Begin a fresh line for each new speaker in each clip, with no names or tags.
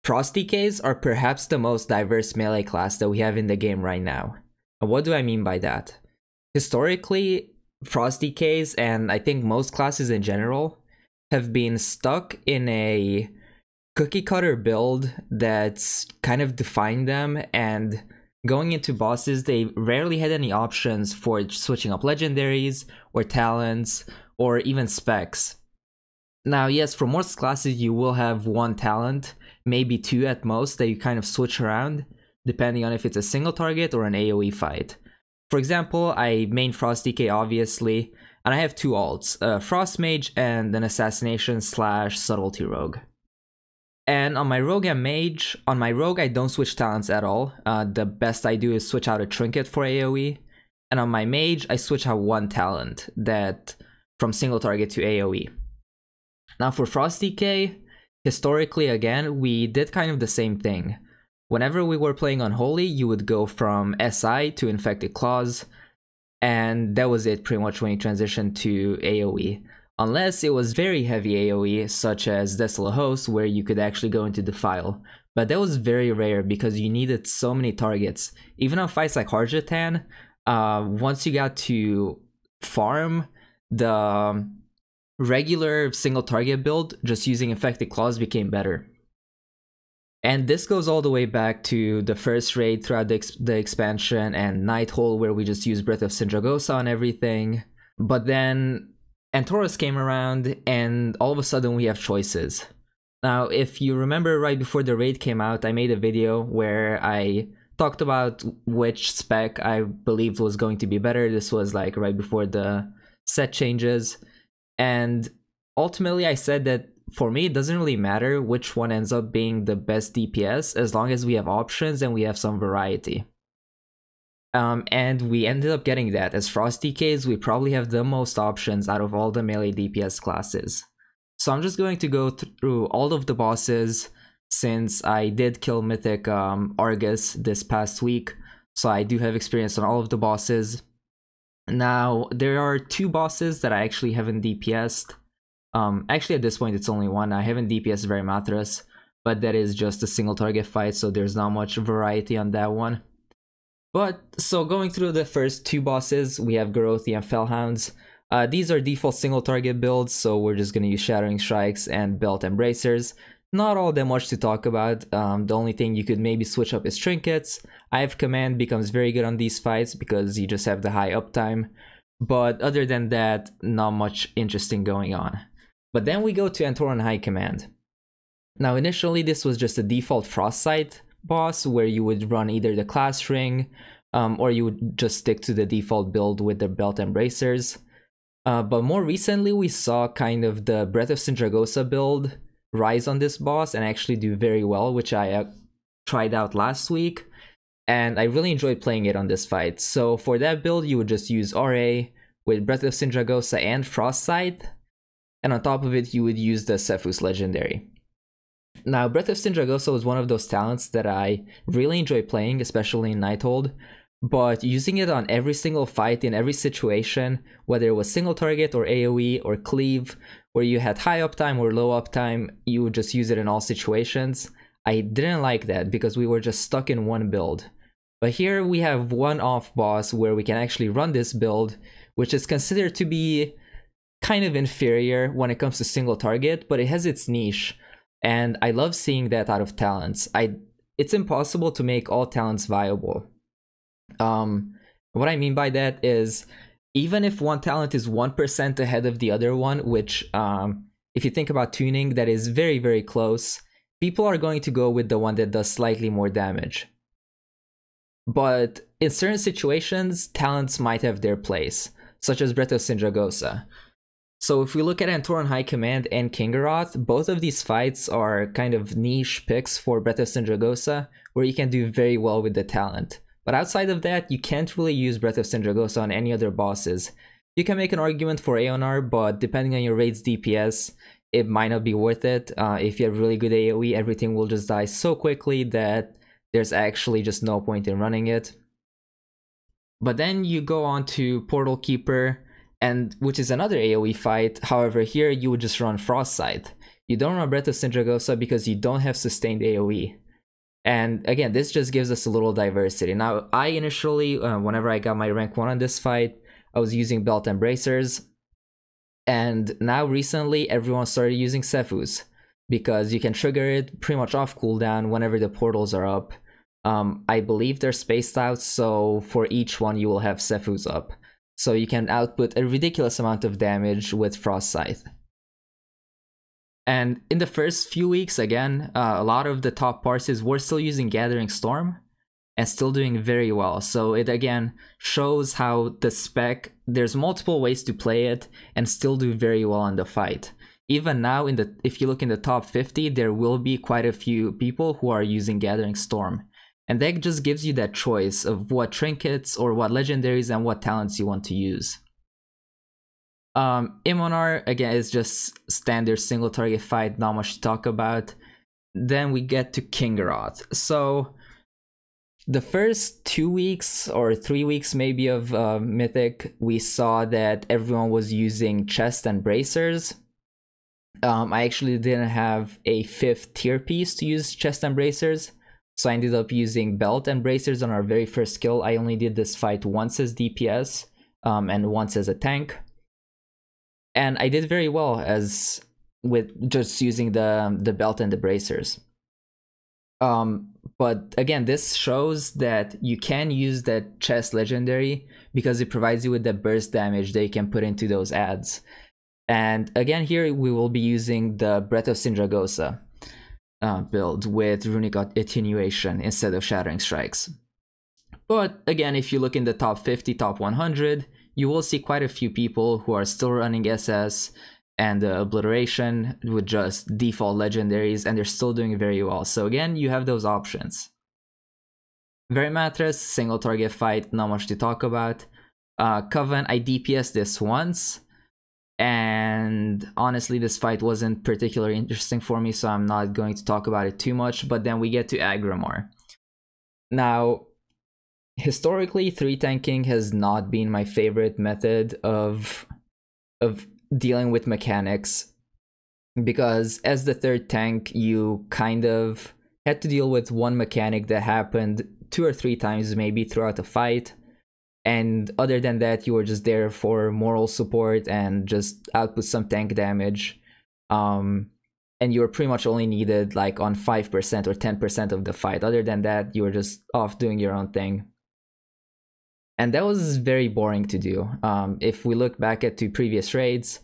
Frost DKs are perhaps the most diverse melee class that we have in the game right now. And what do I mean by that? Historically, Frost DKs, and I think most classes in general, have been stuck in a cookie cutter build that's kind of defined them, and going into bosses, they rarely had any options for switching up legendaries or talents or even specs. Now, yes, for most classes, you will have one talent, maybe two at most, that you kind of switch around, depending on if it's a single target or an AoE fight. For example, I main Frost DK, obviously, and I have two alts, Frost Mage and an Assassination / Subtlety Rogue. And on my Rogue and Mage, on my Rogue I don't switch talents at all. The best I do is switch out a Trinket for AoE. And on my Mage, I switch out one talent, that from single target to AoE. Now for Frost DK, historically again, we did kind of the same thing. Whenever we were playing Unholy, you would go from SI to Infected Claws, and that was it pretty much when you transitioned to AoE. Unless it was very heavy AoE, such as Desolate Host, where you could actually go into Defile. But that was very rare because you needed so many targets. Even on fights like Harjatan, once you got to farm, the regular single target build, just using Infected Claws, became better. And this goes all the way back to the first raid throughout the expansion and Nighthold, where we just use Breath of Sindragosa on everything. But then Antorus came around, and all of a sudden we have choices. Now, if you remember, right before the raid came out, I made a video where I talked about which spec I believed was going to be better. This was like right before the set changes. And ultimately I said that for me, it doesn't really matter which one ends up being the best DPS, as long as we have options and we have some variety. And we ended up getting that. As Frost DKs, we probably have the most options out of all the melee DPS classes. So I'm just going to go through all of the bosses, since I did kill Mythic Argus this past week, so I do have experience on all of the bosses. Now, there are two bosses that I actually haven't DPS'd. Actually, at this point, it's only one. I haven't DPS'd Varimatras, but that is just a single target fight, so there's not much variety on that one. But, so going through the first two bosses, we have Gorothi and Fellhounds. These are default single target builds, so we're just going to use Shattering Strikes and Belt Embracers. Not all that much to talk about. The only thing you could maybe switch up is Trinkets. I have Command becomes very good on these fights because you just have the high uptime. But other than that, not much interesting going on. But then we go to Antoran High Command. Now initially this was just a default Frostbite boss where you would run either the Class Ring or you would just stick to the default build with the Belt Embracers. But more recently we saw kind of the Breath of Sindragosa build rise on this boss and actually do very well, which I tried out last week, and I really enjoyed playing it on this fight. So for that build, you would just use RA with Breath of Sindragosa and Frostbite, and on top of it, you would use the Sephuz Legendary. Now, Breath of Sindragosa was one of those talents that I really enjoy playing, especially in Nighthold, but using it on every single fight in every situation, whether it was single target or AoE or cleave, where you had high uptime or low uptime, you would just use it in all situations. I didn't like that because we were just stuck in one build. But here we have one off boss where we can actually run this build, which is considered to be kind of inferior when it comes to single target, but it has its niche. And I love seeing that out of talents. It's impossible to make all talents viable. What I mean by that is, even if one talent is 1% ahead of the other one, which if you think about tuning, that is very, very close, people are going to go with the one that does slightly more damage. But in certain situations, talents might have their place, such as Breath of Sindragosa. So if we look at Antoran High Command and Kingaroth, both of these fights are kind of niche picks for Breath of Sindragosa, where you can do very well with the talent. But outside of that, you can't really use Breath of Sindragosa on any other bosses. You can make an argument for Aeonar, but depending on your raid's DPS, it might not be worth it. If you have really good AoE, everything will just die so quickly that there's actually just no point in running it. But then you go on to Portal Keeper, which is another AoE fight. However, here you would just run Frostbite. You don't run Breath of Sindragosa because you don't have sustained AoE. And again, this just gives us a little diversity. Now, I initially, whenever I got my rank 1 on this fight, I was using Belt and Bracers. And now recently, everyone started using Sephuz, because you can trigger it pretty much off cooldown whenever the portals are up. I believe they're spaced out, so for each one you will have Sephuz up. So you can output a ridiculous amount of damage with Frost Scythe. And in the first few weeks, again, a lot of the top parses were still using Gathering Storm and still doing very well. So it again shows how the spec, there's multiple ways to play it and still do very well in the fight. Even now, if you look in the top 50, there will be quite a few people who are using Gathering Storm. And that just gives you that choice of what trinkets or what legendaries and what talents you want to use. Imonar, again, is just standard single target fight, not much to talk about. Then we get to Kingaroth. So the first 2 weeks or 3 weeks maybe of Mythic, we saw that everyone was using chest and bracers. I actually didn't have a 5th tier piece to use chest and bracers, so I ended up using belt and bracers on our very first kill. I only did this fight once as DPS and once as a tank. And I did very well as with just using the belt and the bracers. But again, this shows that you can use that chest legendary because it provides you with the burst damage that you can put into those adds. And again, here we will be using the Breath of Sindragosa build with Runic Attenuation instead of Shattering Strikes. But again, if you look in the top 50, top 100, you will see quite a few people who are still running SS and Obliteration with just default legendaries, and they're still doing very well. So again, you have those options. Verimatras, single target fight, not much to talk about. Coven, I DPS this once, and honestly this fight wasn't particularly interesting for me, so I'm not going to talk about it too much. But then we get to Agramar. Now, historically, 3 tanking has not been my favorite method of dealing with mechanics, because as the 3rd tank, you kind of had to deal with one mechanic that happened 2 or 3 times maybe throughout the fight, and other than that, you were just there for moral support and just output some tank damage. And you were pretty much only needed like on 5% or 10% of the fight. Other than that, you were just off doing your own thing. And that was very boring to do. If we look back at 2 previous raids,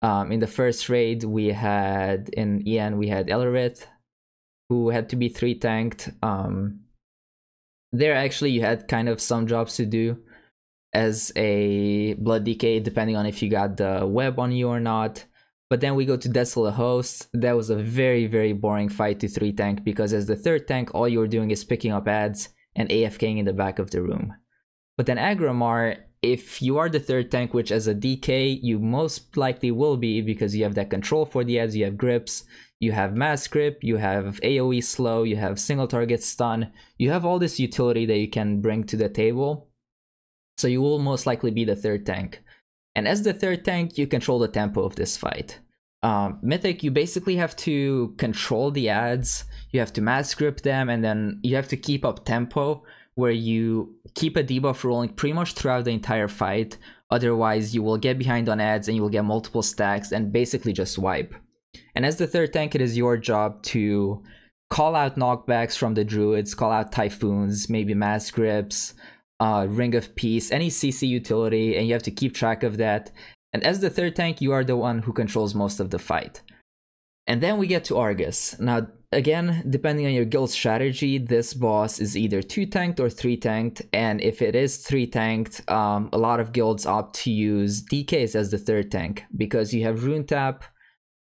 in the first raid we had, in EN, we had Ellerith, who had to be 3 tanked. There actually you had kind of some jobs to do as a Blood DK, depending on if you got the web on you or not. But then we go to Desolate Host. That was a very, very boring fight to 3 tank, because as the 3rd tank, all you were doing is picking up adds and AFKing in the back of the room. But then Agramar, if you are the 3rd tank, which as a DK you most likely will be, because you have that control for the adds, you have grips, you have mass grip, you have AoE slow, you have single target stun, you have all this utility that you can bring to the table. So you will most likely be the 3rd tank. And as the 3rd tank, you control the tempo of this fight. Mythic, you basically have to control the adds, you have to mass grip them, and then you have to keep up tempo, where you keep a debuff rolling pretty much throughout the entire fight. Otherwise, you will get behind on adds and you will get multiple stacks and basically just wipe. And as the 3rd tank, it is your job to call out knockbacks from the druids, call out typhoons, maybe mass grips, Ring of Peace, any CC utility, and you have to keep track of that. And as the 3rd tank, you are the one who controls most of the fight. And then we get to Argus. Now, again, depending on your guild strategy, this boss is either 2 tanked or 3 tanked. And if it is 3 tanked, a lot of guilds opt to use DKs as the 3rd tank, because you have Rune Tap,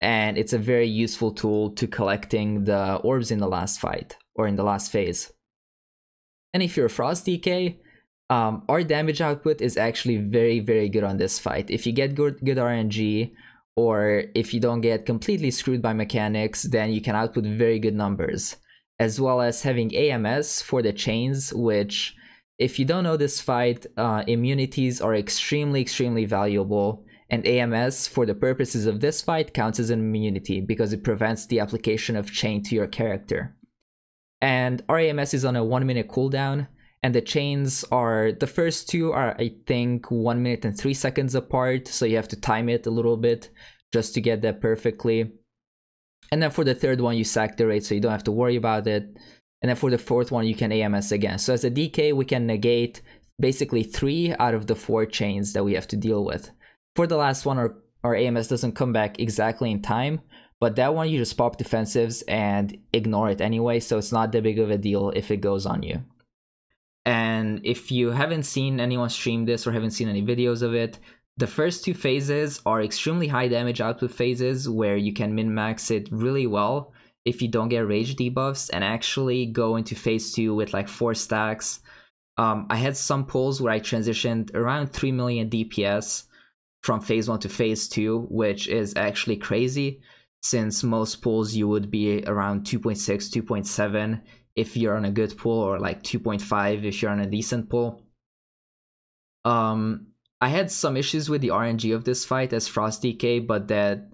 and it's a very useful tool to collecting the orbs in the last fight, or in the last phase. And if you're a Frost DK, our damage output is actually very, very good on this fight. If you get good RNG, or if you don't get completely screwed by mechanics, then you can output very good numbers. As well as having AMS for the chains, which, if you don't know this fight, immunities are extremely, extremely valuable. and AMS, for the purposes of this fight, counts as an immunity because it prevents the application of chain to your character. And our AMS is on a 1 minute cooldown, and the chains are, the first two are I think 1 minute and 3 seconds apart, so you have to time it a little bit just to get that perfectly. And then for the third one you sack the rate, so you don't have to worry about it. And then for the fourth one you can AMS again. So as a DK we can negate basically 3 out of the 4 chains that we have to deal with. For the last one our AMS doesn't come back exactly in time, but that one you just pop defensives and ignore it anyway, so it's not that big of a deal if it goes on you. And if you haven't seen anyone stream this or haven't seen any videos of it, the first 2 phases are extremely high damage output phases where you can min-max it really well if you don't get rage debuffs and actually go into phase 2 with like 4 stacks. I had some pulls where I transitioned around 3 million DPS from phase 1 to phase 2, which is actually crazy, since most pulls you would be around 2.6, 2.7 if you're on a good pull, or like 2.5 if you're on a decent pull. I had some issues with the RNG of this fight as Frost DK, but that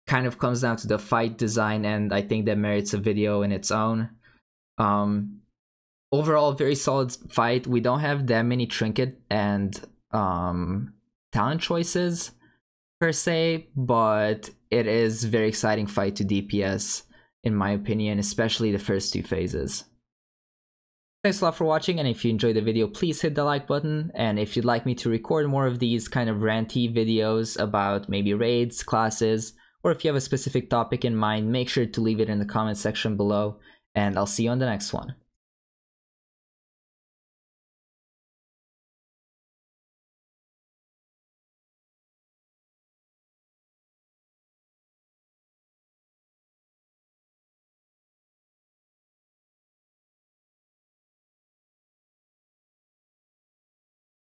kind of comes down to the fight design, and I think that merits a video in its own. Overall, very solid fight. We don't have that many trinket and talent choices per se, but it is a very exciting fight to DPS in my opinion, especially the first 2 phases. Thanks a lot for watching, and if you enjoyed the video please hit the like button, and if you'd like me to record more of these kind of ranty videos about maybe raids, classes, or if you have a specific topic in mind, make sure to leave it in the comment section below, and I'll see you on the next one.